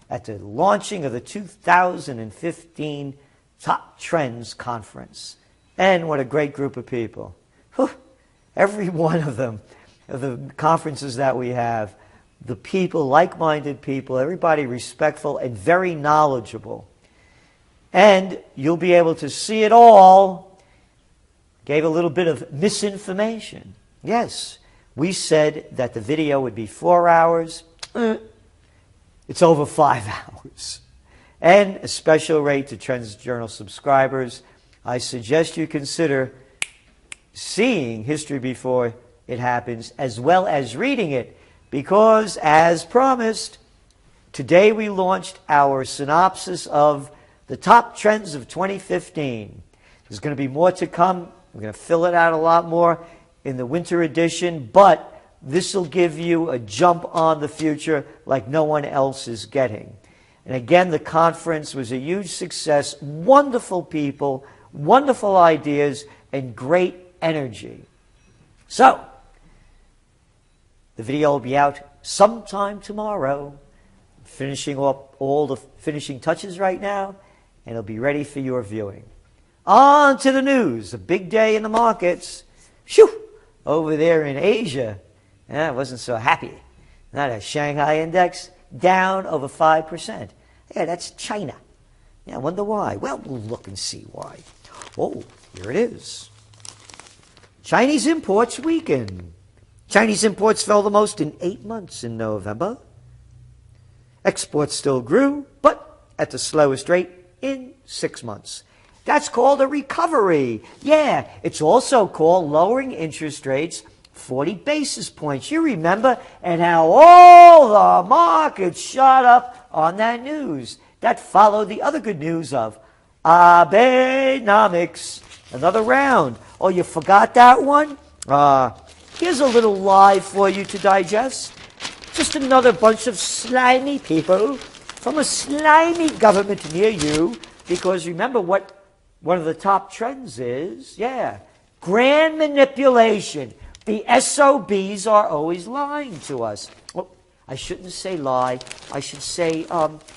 at the launching of the 2015 Top Trends Conference. And what a great group of people. Whew. Every one of them, of the conferences that we have, the people, like-minded people, everybody respectful and very knowledgeable. And you'll be able to see it all. Gave a little bit of misinformation. Yes, we said that the video would be 4 hours. It's over 5 hours. And a special rate to Trends Journal subscribers. I suggest you consider seeing History Before It Happens as well as reading it, because as promised, today we launched our synopsis of the top trends of 2015. There's going to be more to come. We're going to fill it out a lot more in the winter edition, but this will give you a jump on the future like no one else is getting. And again, the conference was a huge success. Wonderful people, wonderful ideas, and great energy. So, the video will be out sometime tomorrow. Finishing up all the finishing touches right now, and it'll be ready for your viewing. On to the news. A big day in the markets. Shoo! Over there in Asia, I wasn't so happy. Not a Shanghai index, down over 5%. Yeah, that's China. Yeah, I wonder why. Well, we'll look and see why. Oh, here it is. Chinese imports weakened. Chinese imports fell the most in 8 months in November. Exports still grew, but at the slowest rate in 6 months. That's called a recovery. Yeah, it's also called lowering interest rates 40 basis points. You remember, and how all the markets shot up on that news. That followed the other good news of Abenomics. Another round. Oh, you forgot that one? Here's a little lie for you to digest. Just another bunch of slimy people from a slimy government near you. Because remember what one of the top trends is? Yeah, grand manipulation. The SOBs are always lying to us. Well, I shouldn't say lie. I should say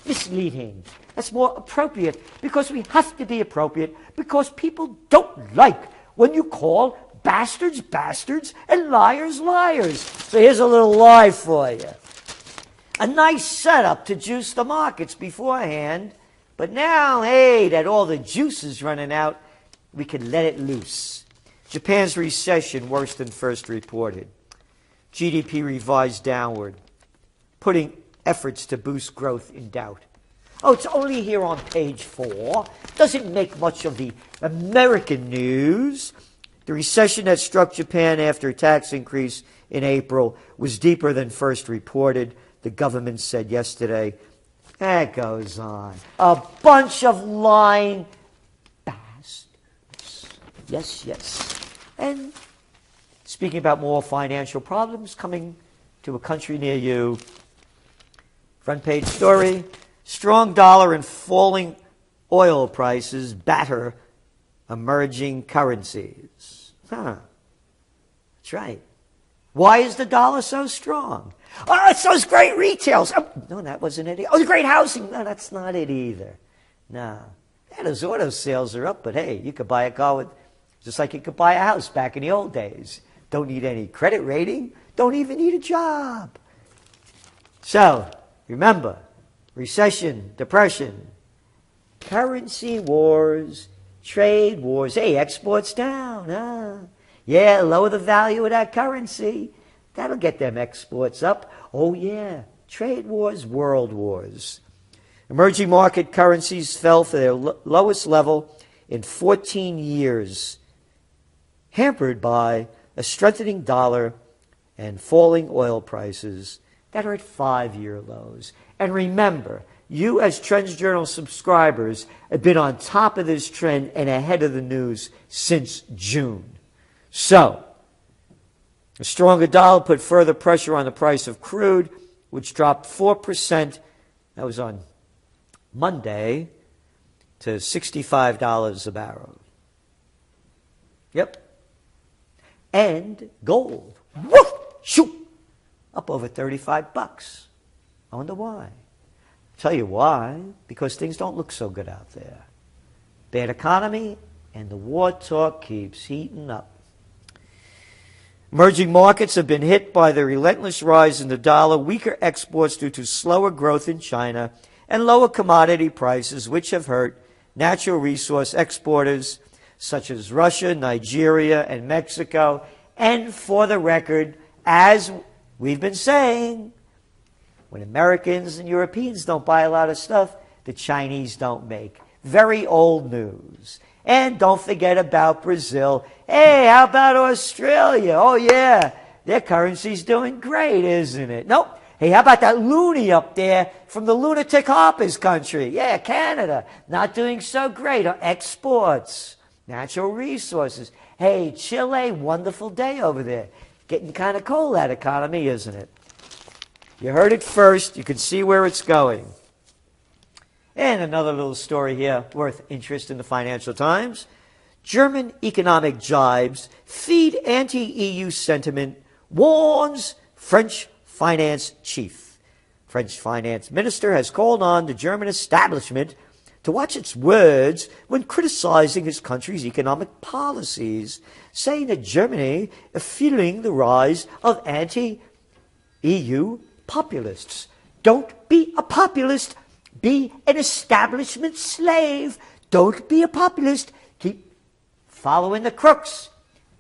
misleading. That's more appropriate, because we have to be appropriate, because people don't like when you call bastards bastards and liars liars. So here's a little lie for you. A nice setup to juice the markets beforehand, but now, hey, that all the juice is running out, we can let it loose. Japan's recession worse than first reported. GDP revised downward, putting efforts to boost growth in doubt. Oh, it's only here on page 4. Doesn't make much of the American news. The recession that struck Japan after a tax increase in April was deeper than first reported, the government said yesterday. That goes on. A bunch of lying bastards. Yes, yes. And speaking about more financial problems coming to a country near you, front page story, strong dollar and falling oil prices batter emerging currencies. That's right. Why is the dollar so strong? Oh, it's those great retails. Oh, no, that wasn't it. Oh, the great housing. No, that's not it either. No. Yeah, those auto sales are up, but hey, you could buy a car with, just like you could buy a house back in the old days. Don't need any credit rating. Don't even need a job. So, remember, recession, depression, currency wars, trade wars. Hey, exports down. Yeah, lower the value of that currency. That'll get them exports up. Oh, yeah. Trade wars, world wars. Emerging market currencies fell for their lowest level in 14 years, hampered by a strengthening dollar and falling oil prices that are at 5-year lows. And remember, you as Trends Journal subscribers have been on top of this trend and ahead of the news since June. So, a stronger dollar put further pressure on the price of crude, which dropped 4%, that was on Monday, to $65 a barrel. Yep. And gold, woof, shoot, up over $35. I wonder why. Tell you why. Because things don't look so good out there. Bad economy, and the war talk keeps heating up. Emerging markets have been hit by the relentless rise in the dollar, weaker exports due to slower growth in China, and lower commodity prices, which have hurt natural resource exporters such as Russia, Nigeria, and Mexico. And for the record, as we've been saying, when Americans and Europeans don't buy a lot of stuff, the Chinese don't make. Very old news. And don't forget about Brazil. Hey, how about Australia? Oh, yeah, their currency's doing great, isn't it? Nope. Hey, how about that loony up there from the lunatic Harper's country? Yeah, Canada, not doing so great. Exports, natural resources. Hey, Chile, wonderful day over there. Getting kind of cold, that economy, isn't it? You heard it first. You can see where it's going. And another little story here worth interest in the Financial Times. German economic jibes feed anti-EU sentiment, warns French finance chief. French finance minister has called on the German establishment to watch its words when criticizing his country's economic policies, saying that Germany is feeling the rise of anti-EU populists. Don't be a populist. Be an establishment slave. Don't be a populist. Keep following the crooks.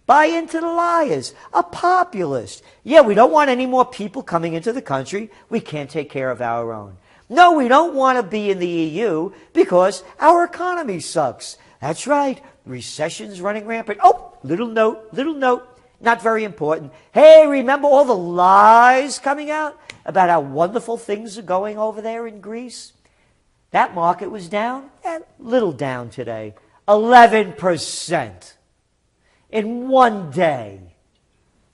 Buy into the liars. A populist. Yeah, we don't want any more people coming into the country. We can't take care of our own. No, we don't want to be in the EU because our economy sucks. That's right. Recession's running rampant. Oh, little note. Not very important. Hey, remember all the lies coming out about how wonderful things are going over there in Greece? That market was down, a little down today, 11% in one day.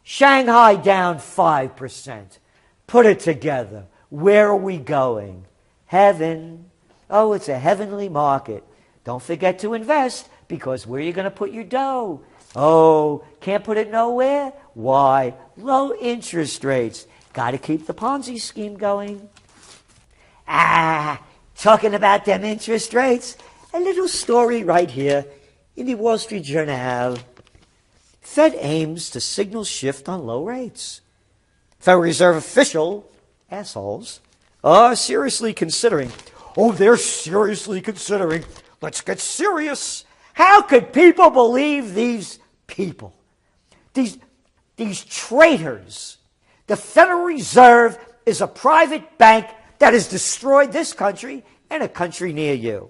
Shanghai down 5%. Put it together. Where are we going? Heaven. Oh, it's a heavenly market. Don't forget to invest, because where are you going to put your dough? Oh, can't put it nowhere? Why? Low interest rates. Got to keep the Ponzi scheme going. Talking about them interest rates, a little story right here in the Wall Street Journal. Fed aims to signal shift on low rates. Federal Reserve official, assholes, are seriously considering. Oh, they're seriously considering. Let's get serious. How could people believe these people? These traitors. The Federal Reserve is a private bank that has destroyed this country and a country near you.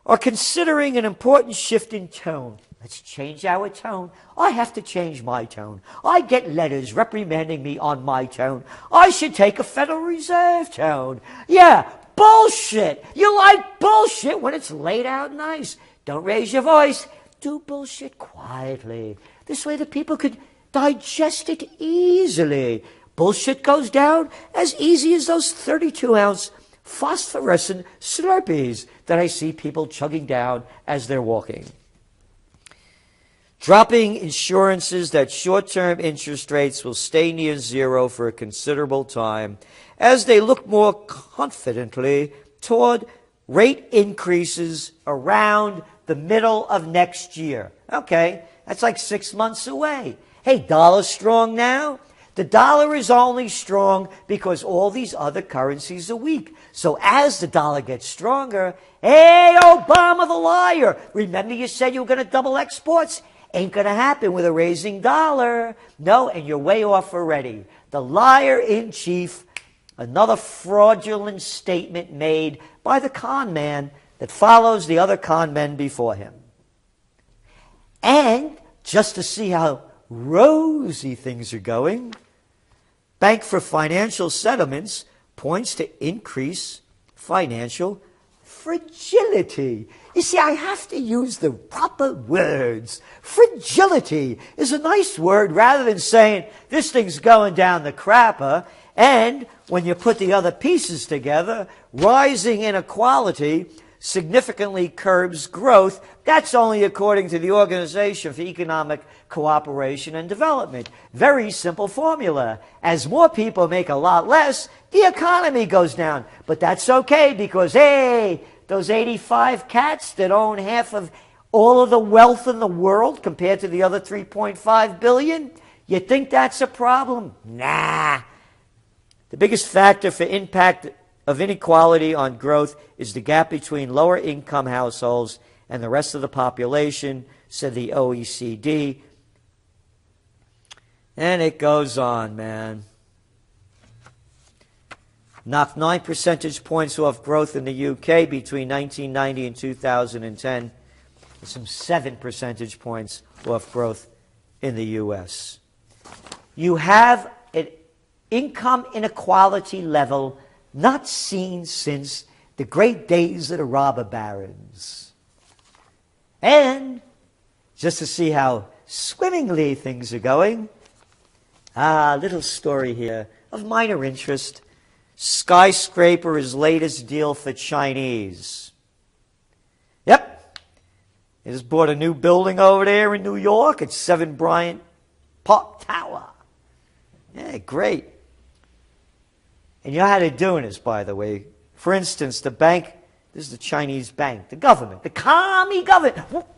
Are considering an important shift in tone. Let's change our tone. I have to change my tone. I get letters reprimanding me on my tone. I should take a Federal Reserve tone. Yeah, bullshit. You like bullshit when it's laid out nice. Don't raise your voice. Do bullshit quietly. This way the people could digest it easily. Bullshit goes down as easy as those 32-ounce phosphorescent Slurpees that I see people chugging down as they're walking. Dropping insurances that short-term interest rates will stay near zero for a considerable time as they look more confidently toward rate increases around the middle of next year. Okay, that's like 6 months away. Hey, dollar's strong now. The dollar is only strong because all these other currencies are weak. So as the dollar gets stronger, hey, Obama the liar, remember you said you were going to double exports? Ain't going to happen with a raising dollar. No, and you're way off already. The liar in chief, another fraudulent statement made by the con man that follows the other con men before him. And just to see how rosy things are going, Bank for Financial Settlements points to increased financial fragility. You see, I have to use the proper words. Fragility is a nice word rather than saying this thing's going down the crapper. And when you put the other pieces together, rising inequality significantly curbs growth. That's only according to the Organization for Economic Cooperation and Development. Very simple formula. As more people make a lot less, the economy goes down. But that's okay because, hey, those 85 cats that own half of all of the wealth in the world compared to the other 3.5 billion, you think that's a problem? Nah. The biggest factor for impact of inequality on growth is the gap between lower income households and the rest of the population, said the OECD. And it goes on, man. Knocked 9 percentage points off growth in the UK between 1990 and 2010. And some 7 percentage points off growth in the US. You have an income inequality level not seen since the great days of the robber barons. And just to see how swimmingly things are going, little story here of minor interest. Skyscraper is latest deal for Chinese. Yep. They just bought a new building over there in New York. It's 7 Bryant Park Tower. Yeah, great. And you know how they're doing this, by the way. For instance, the bank, this is the Chinese bank, the government, the commie government. Well,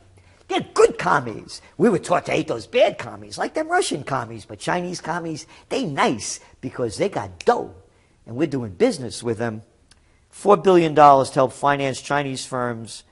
they're good commies. We were taught to hate those bad commies, like them Russian commies. But Chinese commies, they nice because they got dough. And we're doing business with them. $4 billion to help finance Chinese firms,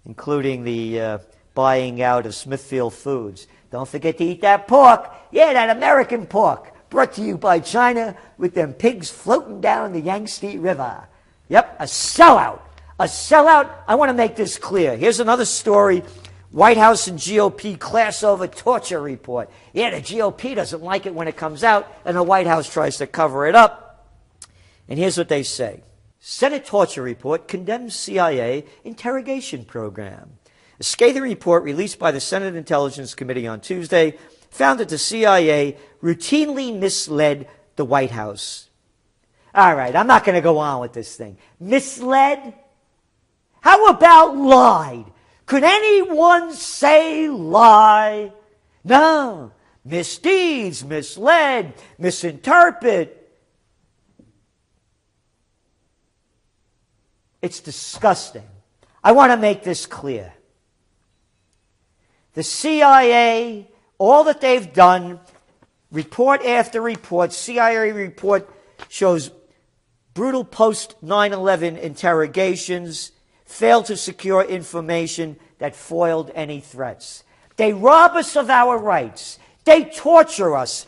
including the buying out of Smithfield Foods. Don't forget to eat that pork. Yeah, that American pork. Brought to you by China with them pigs floating down the Yangtze River. Yep, a sellout. A sellout. I want to make this clear. Here's another story. White House and GOP class over torture report. Yeah, the GOP doesn't like it when it comes out, and the White House tries to cover it up. And here's what they say. Senate torture report condemns CIA interrogation program. A scathing report released by the Senate Intelligence Committee on Tuesday found that the CIA routinely misled the White House. All right, I'm not going to go on with this thing. Misled? How about lied? Could anyone say lie? No. Misdeeds, misled, misinterpret. It's disgusting. I want to make this clear. The CIA, all that they've done, report after report, CIA report shows brutal post-9/11 interrogations, failed to secure information that foiled any threats. They rob us of our rights. They torture us.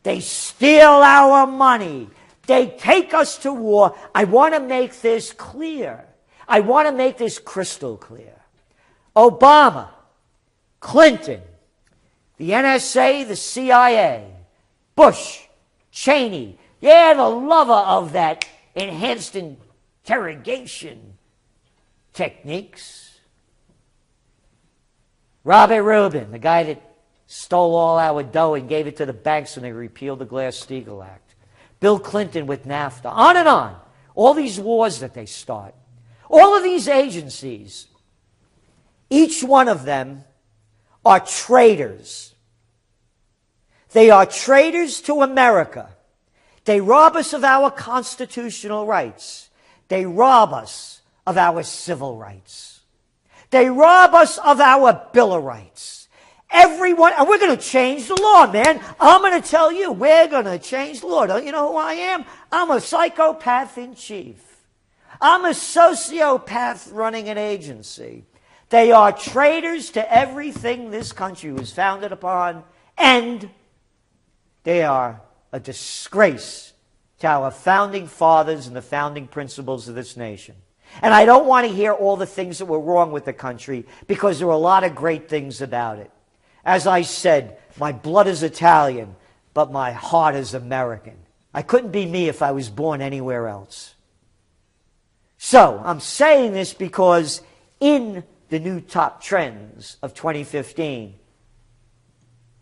They steal our money. They take us to war. I want to make this clear. I want to make this crystal clear. Obama, Clinton, the NSA, the CIA, Bush, Cheney, yeah, the lover of that enhanced interrogation techniques. Robert Rubin, the guy that stole all our dough and gave it to the banks when they repealed the Glass-Steagall Act. Bill Clinton with NAFTA, on and on. All these wars that they start. All of these agencies, each one of them are traitors. They are traitors to America. They rob us of our constitutional rights. They rob us of our civil rights. They rob us of our Bill of Rights. Everyone, and we're going to change the law, man. I'm going to tell you, we're going to change the law. Don't you know who I am? I'm a psychopath in chief. I'm a sociopath running an agency. They are traitors to everything this country was founded upon, and they are a disgrace to our founding fathers and the founding principles of this nation. And I don't want to hear all the things that were wrong with the country, because there are a lot of great things about it. As I said, my blood is Italian, but my heart is American. I couldn't be me if I was born anywhere else. So, I'm saying this because in the new top trends of 2015,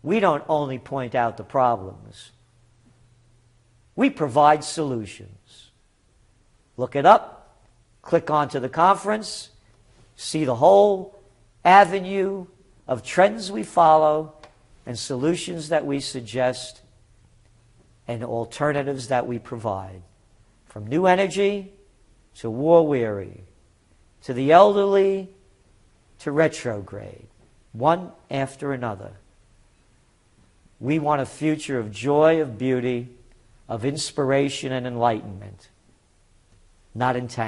we don't only point out the problems. We provide solutions. Look it up, click onto the conference, see the whole avenue of trends we follow and solutions that we suggest and alternatives that we provide from new energy to war-weary, to the elderly to retrograde, one after another. We want a future of joy, of beauty, of inspiration and enlightenment, not entanglement.